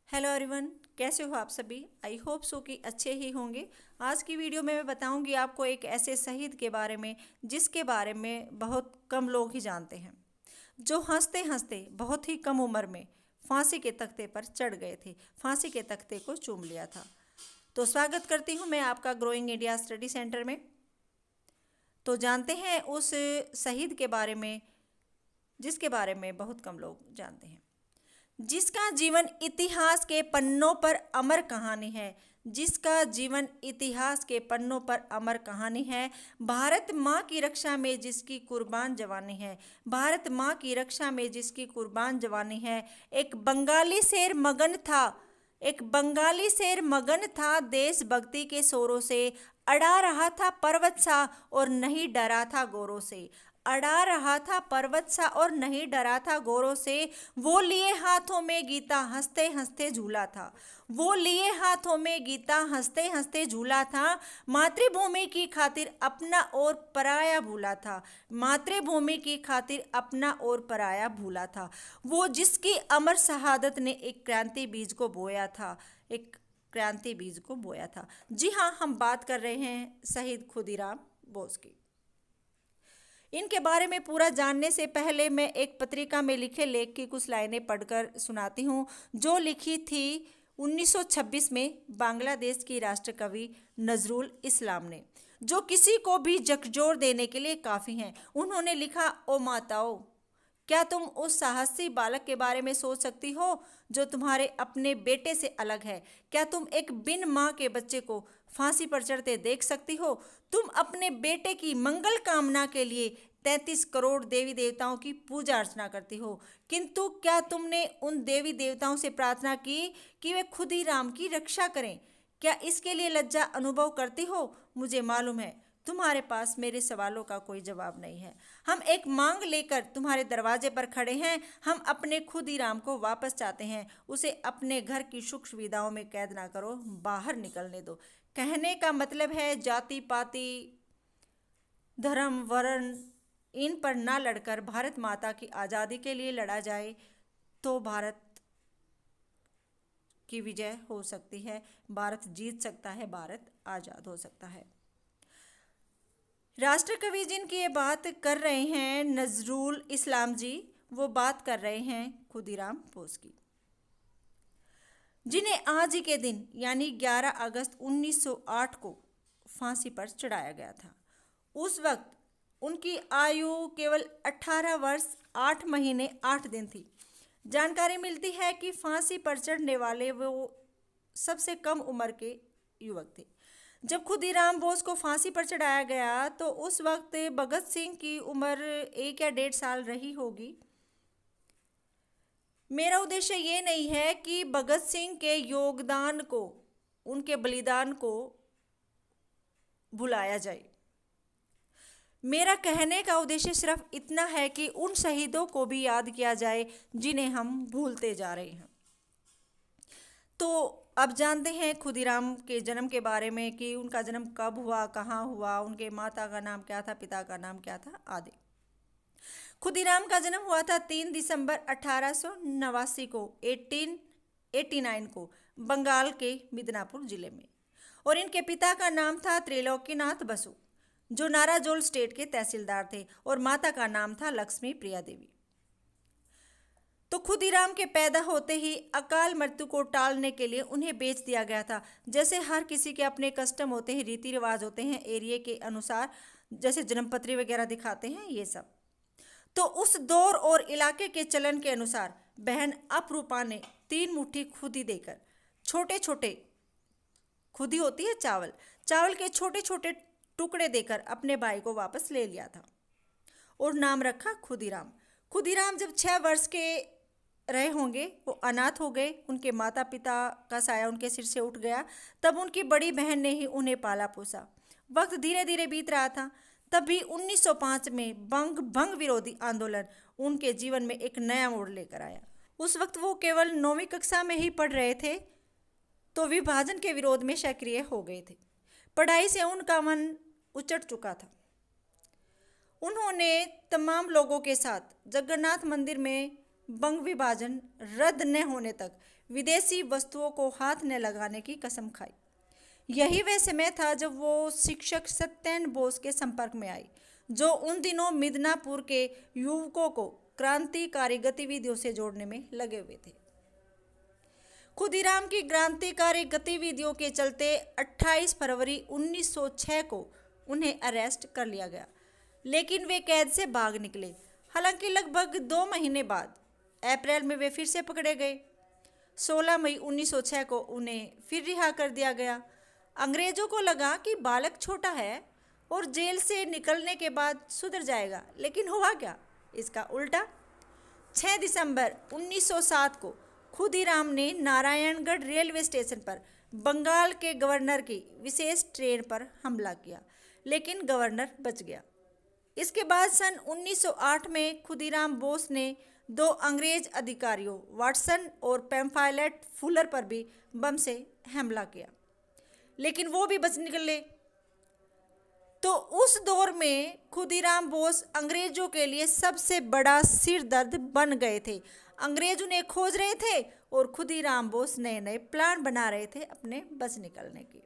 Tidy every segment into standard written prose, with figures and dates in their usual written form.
Hello everyone, कैसे हो आप सभी। आई होप सो कि अच्छे ही होंगे। आज की वीडियो में मैं बताऊंगी आपको एक ऐसे शहीद के बारे में जिसके बारे में बहुत कम लोग ही जानते हैं, जो हंसते हंसते बहुत ही कम उम्र में फांसी के तख्ते पर चढ़ गए थे, फांसी के तख्ते को चूम लिया था। तो स्वागत करती हूँ मैं आपका ग्रोइंग इंडिया स्टडी सेंटर में। तो जानते हैं उस शहीद के बारे में जिसके बारे में बहुत कम लोग जानते हैं, जिसका जीवन इतिहास के पन्नों पर अमर कहानी है, जिसका जीवन इतिहास के पन्नों पर अमर कहानी है। भारत माँ की रक्षा में जिसकी कुर्बान जवानी है, भारत माँ की रक्षा में जिसकी कुर्बान जवानी है। एक बंगाली शेर मगन था, एक बंगाली शेर मगन था देशभक्ति के शोरों से। अड़ा रहा था पर्वत सा और नहीं डरा था गोरों से, अड़ा रहा था पर्वत सा और नहीं डरा था गोरों से। वो लिए हाथों में गीता हंसते हंसते झूला था, वो लिए हाथों में गीता हंसते हंसते झूला था। मातृभूमि की खातिर अपना और पराया भूला था, मातृभूमि की खातिर अपना और पराया भूला था। वो जिसकी अमर शहादत ने एक क्रांति बीज को बोया था, एक क्रांति बीज को बोया था। जी हाँ, हम बात कर रहे हैं शहीद खुदीराम बोस की। इनके बारे में पूरा जानने से पहले मैं एक पत्रिका में लिखे लेख की कुछ लाइनें पढ़कर सुनाती हूँ, जो लिखी थी 1926 में बांग्लादेश की राष्ट्र कवि नजरुल इस्लाम ने, जो किसी को भी झकझोर देने के लिए काफ़ी हैं। उन्होंने लिखा, ओ माताओं, क्या तुम उस साहसी बालक के बारे में सोच सकती हो जो तुम्हारे अपने बेटे से अलग है? क्या तुम एक बिन माँ के बच्चे को फांसी पर चढ़ते देख सकती हो? तुम अपने बेटे की मंगल कामना के लिए 33 करोड़ देवी देवताओं की पूजा अर्चना करती हो, किंतु क्या तुमने उन देवी देवताओं से प्रार्थना की कि वे खुदीराम की रक्षा करें? क्या इसके लिए लज्जा अनुभव करती हो? मुझे मालूम है तुम्हारे पास मेरे सवालों का कोई जवाब नहीं है। हम एक मांग लेकर तुम्हारे दरवाजे पर खड़े हैं। हम अपने खुदीराम को वापस चाहते हैं। उसे अपने घर की सुख सुविधाओं में कैद ना करो, बाहर निकलने दो। कहने का मतलब है जाति पाति धर्म वर्ण इन पर ना लड़कर भारत माता की आज़ादी के लिए लड़ा जाए तो भारत की विजय हो सकती है, भारत जीत सकता है, भारत आज़ाद हो सकता है। राष्ट्रकवि जिनकी ये बात कर रहे हैं नजरुल इस्लाम जी, वो बात कर रहे हैं खुदीराम बोस की, जिन्हें आज ही के दिन यानी 11 अगस्त 1908 को फांसी पर चढ़ाया गया था। उस वक्त उनकी आयु केवल 18 वर्ष 8 महीने 8 दिन थी। जानकारी मिलती है कि फांसी पर चढ़ने वाले वो सबसे कम उम्र के युवक थे। जब खुदीराम बोस को फांसी पर चढ़ाया गया तो उस वक्त भगत सिंह की उम्र 1 या 1.5 साल रही होगी। मेरा उद्देश्य ये नहीं है कि भगत सिंह के योगदान को, उनके बलिदान को भुलाया जाए। मेरा कहने का उद्देश्य सिर्फ इतना है कि उन शहीदों को भी याद किया जाए जिन्हें हम भूलते जा रहे हैं। तो अब जानते हैं खुदीराम के जन्म के बारे में कि उनका जन्म कब हुआ, कहाँ हुआ, उनके माता का नाम क्या था, पिता का नाम क्या था आदि। खुदीराम का जन्म हुआ था 3 दिसंबर 1889 को 1889 को बंगाल के मिदनापुर जिले में, और इनके पिता का नाम था त्रिलोकीनाथ बसु, जो नाराजोल स्टेट के तहसीलदार थे, और माता का नाम था लक्ष्मी प्रिया देवी। तो खुदीराम के पैदा होते ही अकाल मृत्यु को टालने के लिए उन्हें बेच दिया गया था। जैसे हर किसी के अपने कस्टम होते हैं, रीति रिवाज होते हैं एरिया के अनुसार, जैसे जन्मपत्री वगैरह दिखाते हैं ये सब। तो उस दौर और इलाके के चलन के अनुसार बहन अपरूपा ने 3 मुट्ठी खुदी देकर, छोटे छोटे, खुदी होती है चावल, चावल के छोटे छोटे टुकड़े देकर अपने भाई को वापस ले लिया था और नाम रखा खुदीराम। खुदीराम जब 6 वर्ष के रहे होंगे वो अनाथ हो गए, उनके माता पिता का साया उनके सिर से उठ गया। तब उनकी बड़ी बहन ने ही उन्हें पाला पोसा। वक्त धीरे धीरे बीत रहा था। तभी 1905 में भंग विरोधी आंदोलन उनके जीवन में एक नया मोड़ लेकर आया। उस वक्त वो केवल 9वीं कक्षा में ही पढ़ रहे थे तो विभाजन के विरोध में सक्रिय हो गए थे। पढ़ाई से उनका मन उचट चुका था। उन्होंने तमाम लोगों के साथ जगन्नाथ मंदिर में बंग विभाजन रद्द न होने तक विदेशी वस्तुओं को हाथ न लगाने की कसम खाई। यही वह समय था जब वो शिक्षक सत्येंद्र बोस के संपर्क में आई, जो उन दिनों मिदनापुर के युवकों को क्रांतिकारी गतिविधियों से जोड़ने में लगे हुए थे। खुदीराम की क्रांतिकारी गतिविधियों के चलते 28 फरवरी 1906 को उन्हें अरेस्ट कर लिया गया, लेकिन वे कैद से भाग निकले। हालांकि लगभग 2 महीने बाद अप्रैल में वे फिर से पकड़े गए। 16 मई 1906 को उन्हें फिर रिहा कर दिया गया। अंग्रेजों को लगा कि बालक छोटा है और जेल से निकलने के बाद सुधर जाएगा, लेकिन हुआ क्या? इसका उल्टा। 6 दिसंबर 1907 को खुदीराम ने नारायणगढ़ रेलवे स्टेशन पर बंगाल के गवर्नर की विशेष ट्रेन पर हमला किया, लेकिन गवर्नर बच गया। इसके बाद सन 1908 में खुदीराम बोस ने 2 अंग्रेज अधिकारियों वाटसन और पैम्फाइलेट फुलर पर भी बम से हमला किया, लेकिन वो भी बच निकले। तो उस दौर में खुदीराम बोस अंग्रेजों के लिए सबसे बड़ा सिरदर्द बन गए थे। अंग्रेज उन्हें खोज रहे थे और खुदीराम बोस नए नए प्लान बना रहे थे अपने बच निकलने के।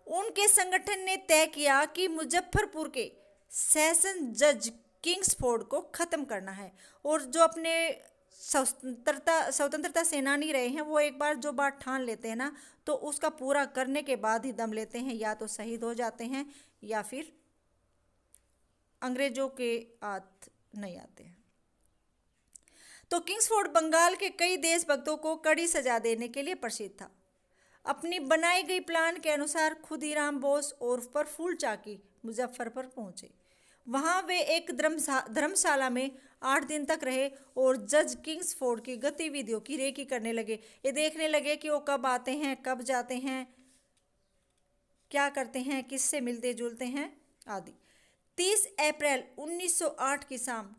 उनके संगठन ने तय किया कि मुजफ्फरपुर के सेशन जज किंग्सफोर्ड को ख़त्म करना है, और जो अपने स्वतंत्रता सेनानी रहे हैं वो एक बार जो बात ठान लेते हैं ना, तो उसका पूरा करने के बाद ही दम लेते हैं, या तो शहीद हो जाते हैं या फिर अंग्रेजों के हाथ नहीं आते हैं। तो किंग्सफोर्ड बंगाल के कई देशभक्तों को कड़ी सजा देने के लिए प्रसिद्ध था। अपनी बनाई गई प्लान के अनुसार खुदीराम बोस और प्रफुल्ल चाकी मुजफ्फरपुर पहुंचे। वहां वे एक धर्मशाला में 8 दिन तक रहे और जज किंग्सफोर्ड की गतिविधियों की रेकी करने लगे। ये देखने लगे कि वो कब आते हैं, कब जाते हैं, क्या करते हैं, किससे मिलते जुलते हैं आदि। 30 अप्रैल 1908 की शाम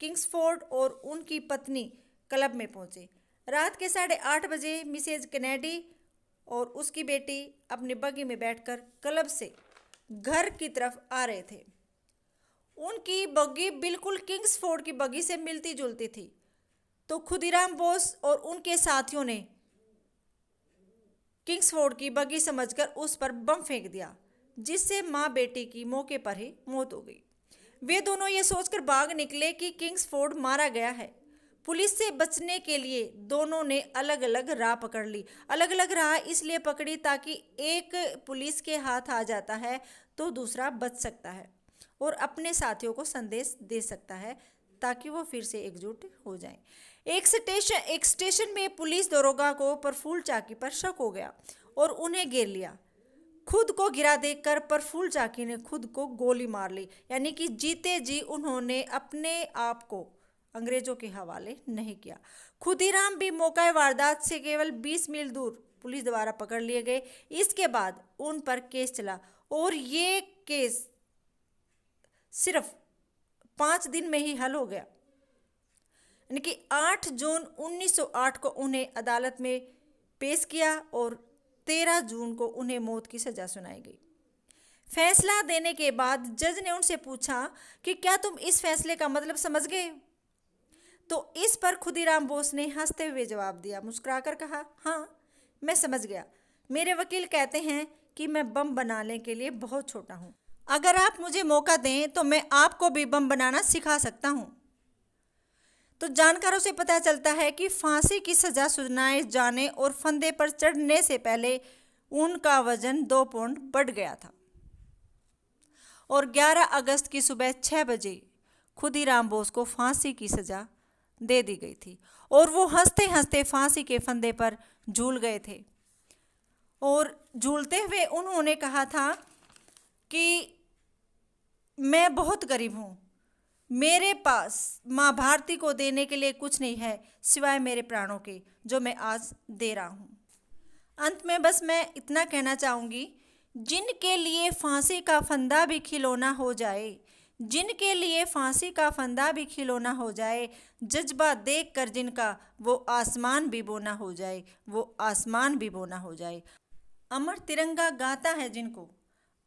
किंग्सफोर्ड और उनकी पत्नी क्लब में पहुंचे। रात के 8:30 बजे मिसेज कैनेडी और उसकी बेटी अपने बगी में बैठकर क्लब से घर की तरफ आ रहे थे। उनकी बगी बिल्कुल किंग्सफोर्ड की बगी से मिलती जुलती थी। तो खुदीराम बोस और उनके साथियों ने किंग्सफोर्ड की बगी समझकर उस पर बम फेंक दिया, जिससे माँ बेटी की मौके पर ही मौत हो गई। वे दोनों ये सोचकर भाग निकले कि किंग्सफोर्ड मारा गया है। पुलिस से बचने के लिए दोनों ने अलग अलग राह पकड़ ली। अलग अलग राह इसलिए पकड़ी ताकि एक पुलिस के हाथ आ जाता है तो दूसरा बच सकता है और अपने साथियों को संदेश दे सकता है, ताकि वो फिर से एकजुट हो जाएं। एक स्टेशन में पुलिस दरोगा को प्रफुल्ल चाकी पर शक हो गया और उन्हें घेर लिया। खुद को गिरा देखकर प्रफुल्ल चाकी ने खुद को गोली मार ली, यानी कि जीते जी उन्होंने अपने आप को अंग्रेजों के हवाले नहीं किया। खुदीराम भी मौका वारदात से केवल 20 मील दूर पुलिस द्वारा पकड़ लिए गए। इसके बाद उन पर केस चला और ये केस सिर्फ 5 दिन में ही हल हो गया, यानी कि 8 जून 1908 को उन्हें अदालत में पेश किया और 13 जून को उन्हें मौत की सजा सुनाई गई। फैसला देने के बाद जज ने उनसे पूछा कि क्या तुम इस फैसले का मतलब समझ गए? तो इस पर खुदीराम बोस ने हंसते हुए जवाब दिया, मुस्कुराकर कहा, हाँ मैं समझ गया। मेरे वकील कहते हैं कि मैं बम बनाने के लिए बहुत छोटा हूँ। अगर आप मुझे मौका दें तो मैं आपको भी बम बनाना सिखा सकता हूँ। तो जानकारों से पता चलता है कि फांसी की सजा सुनाए जाने और फंदे पर चढ़ने से पहले उनका वजन 2 पौंड बढ़ गया था और 11 अगस्त की सुबह 6 बजे खुदीराम बोस को फांसी की सजा दे दी गई थी और वो हंसते हंसते फांसी के फंदे पर झूल गए थे। और झूलते हुए उन्होंने कहा था कि मैं बहुत गरीब हूँ, मेरे पास माँ भारती को देने के लिए कुछ नहीं है सिवाय मेरे प्राणों के, जो मैं आज दे रहा हूँ। अंत में बस मैं इतना कहना चाहूँगी, जिनके लिए फांसी का फंदा भी खिलौना हो जाए, जिनके लिए फांसी का फंदा भी खिलौना हो जाए, जज्बा देख कर जिनका वो आसमान भी बोना हो जाए, वो आसमान भी बोना हो जाए। अमर तिरंगा गाता है जिनको,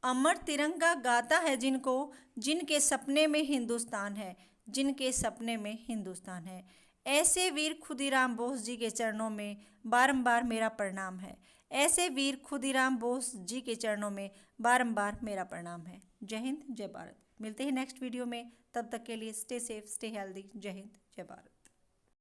अमर तिरंगा गाता है जिनको, जिनके सपने में हिंदुस्तान है, जिनके सपने में हिंदुस्तान है। ऐसे वीर खुदीराम बोस जी के चरणों में बारंबार मेरा प्रणाम है। ऐसे वीर खुदीराम बोस जी के चरणों में बारंबार मेरा प्रणाम है। जय हिंद, जय भारत। मिलते हैं नेक्स्ट वीडियो में, तब तक के लिए स्टे सेफ, स्टे हेल्दी। जय हिंद, जय भारत।